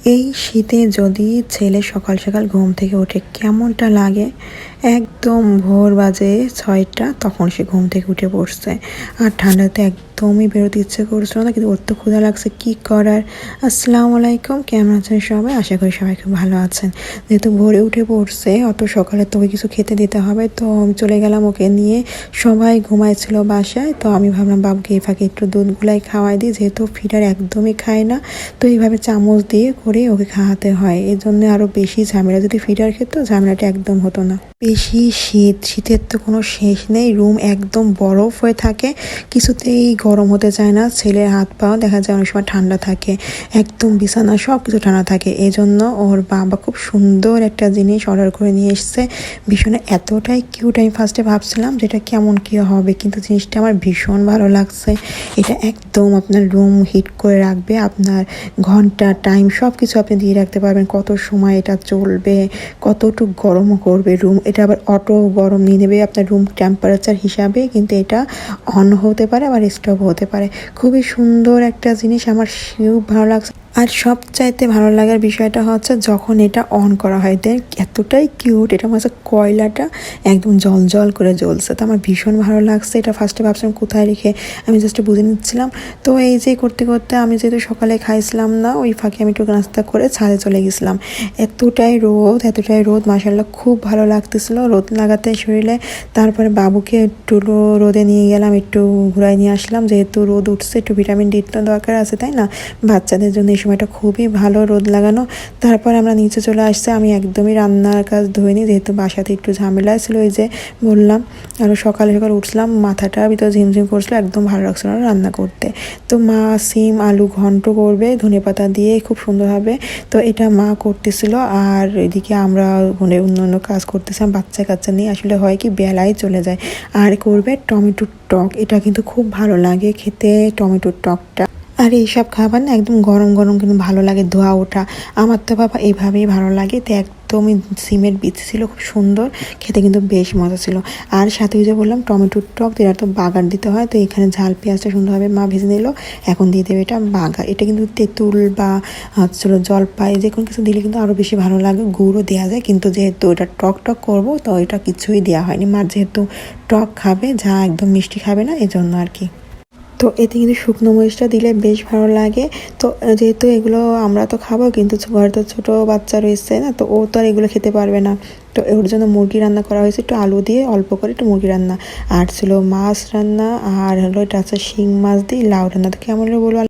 এই শীতে যদি ছেলে সকাল সকাল ঘুম থেকে ওঠে কেমনটা লাগে। একদম ভোর বাজে 6টা, তখন সে ঘুম থেকে উঠে পড়ছে। আর ঠান্ডাতে একদমই বেরোতে ইচ্ছে করছিল না, কিন্তু ওর তো ক্ষুধা লাগছে, কি করার। আসসালামু আলাইকুম, কেমন আছেন সবাই? আশা করি সবাই খুব ভালো আছেন। যেহেতু ভোরে উঠে পড়ছে, অত সকালে তো ওকে কিছু খেতে দিতে হবে, তো আমি চলে গেলাম ওকে নিয়ে। সবাই ঘুমাইছিল বাসায়, তো আমি ভাবলাম বাবুকে এই ফাঁকে একটু দুধ গুলাই খাওয়াই দিই, যেহেতু ফিডার একদমই খায় না। তো এইভাবে চামচ দিয়ে করে ওকে খাওয়াতে হয়, এই জন্য আরও বেশি ঝামেলা। যদি ফিডার খেত ঝামেলাটা একদম হতো না। বেশি শীতের তো কোনো শেষ নেই, রুম একদম বরফ হয়ে থাকে, কিছুতেই গরম হতে চায় না। ছেলের হাত পাও দেখা যায় অনেক সময় ঠান্ডা থাকে, একদম বিছানা সব কিছু ঠান্ডা থাকে। এই জন্য ওর বাবা খুব সুন্দর একটা জিনিস অর্ডার করে নিয়ে এসছে। ভীষণ এতটাই কিউট, আমি ফার্স্টে ভাবছিলাম যেটা কেমন কী হবে, কিন্তু জিনিসটা আমার ভীষণ ভালো লাগছে। এটা একদম আপনার রুম হিট করে রাখবে, আপনার ঘন্টা টাইম সব কিছু আপনি দিয়ে রাখতে পারবেন, কত সময় এটা চলবে, কতটুকু গরমও করবে রুম। এটা আবার অটো গরম নিয়ে নেবে আপনার রুম টেম্পারেচার হিসাবে, কিন্তু এটা অন হতে পারে আবার স্টপ হতে পারে। খুবই সুন্দর একটা জিনিস, আমার খুব ভালো লাগছে। আর সবচাইতে ভালো লাগার বিষয়টা হচ্ছে যখন এটা অন করা হয়, দেখ এতটাই কিউট, এটা মনে হচ্ছে কয়লাটা একদম জল জল করে জ্বলছে। তো আমার ভীষণ ভালো লাগছে। এটা ফার্স্টে ভাবছিলাম কোথায় রেখে, আমি জাস্ট বুঝে নিচ্ছিলাম। তো এই যে করতে করতে আমি যেহেতু সকালে খাইছিলাম না, ওই ফাঁকে আমি একটু নাস্তা করে ছাদে চলে গেছিলাম। এতটাই রোদ মাশাআল্লাহ, খুব ভালো লাগতেছিল রোদ লাগাতে শরীরে। তারপরে বাবুকে একটু রোদে নিয়ে গেলাম, একটু ঘুরাই নিয়ে আসলাম, যেহেতু রোদ উঠছে একটু ভিটামিন ডি তো দরকার আছে, তাই না? বাচ্চাদের জন্য এই সময়টা খুবই ভালো রোদ লাগানো। তারপর আমরা নিচে চলে আসছে, আমি একদমই রান্নার কাজ ধুইনি, যেহেতু বাসাতে একটু ঝামেলা ছিল, ওই যে বললাম। আরও সকালে উঠছিলাম, মাথাটার ভিতরে ঝিমঝিম করছিল, একদম ভালো লাগছিল না রান্না করতে। তো মা সিম আলু ঘন্ট করবে ধনেপাতা দিয়ে, খুব সুন্দর হবে। তো এটা মা করতেছিল, আর এদিকে আমরা অন্য কাজ করতেছিলাম বাচ্চা কাচ্চা নিয়ে। আসলে হয় কি, বেলায় চলে যায়। আর করবে টমেটোর টক, এটা কিন্তু খুব ভালো লাগে খেতে টমেটোর টকটা। আর এইসব খাবার না একদম গরম গরম কিন্তু ভালো লাগে, ধোয়া ওঠা। আমার তো বাবা এইভাবেই ভালো লাগে। তো একদমই সিমের বীজ ছিল, খুব সুন্দর খেতে, কিন্তু বেশ মজা ছিল। আর সাথে যে বললাম টমেটোর টক, এটা তো বাগার দিতে হয়, তো এখানে ঝাল পেঁয়াজটা সুন্দরভাবে মা ভেজে নিল। এখন দিয়ে দেবে এটা বাগার। এটা কিন্তু তেঁতুল বা হচ্ছিল জলপাই যে কোনো কিছু দিলে কিন্তু আরও বেশি ভালো লাগে। গুড়ও দেওয়া যায়, কিন্তু যেহেতু এটা টক টক করবো, তো এটা কিছুই দেওয়া হয়নি। মার যেহেতু টক খাবে, যা একদম মিষ্টি খাবে না, এজন্য আর কি। তো এতে কিন্তু শুকনো মরিচটা দিলে বেশ ভালো লাগে। তো যেহেতু এগুলো আমরা তো খাবো, কিন্তু ঘরে তো ছোটো বাচ্চা রয়েছে না, তো ও তো আর এগুলো খেতে পারবে না। তো ওর জন্য মুরগি রান্না করা হয়েছে, একটু আলু দিয়ে অল্প করে একটু মুরগি রান্না। আর ছিল মাছ রান্না, আর হলো এটা আছে শিং মাছ দিয়ে লাউ রান্না। তো কেমন বলো।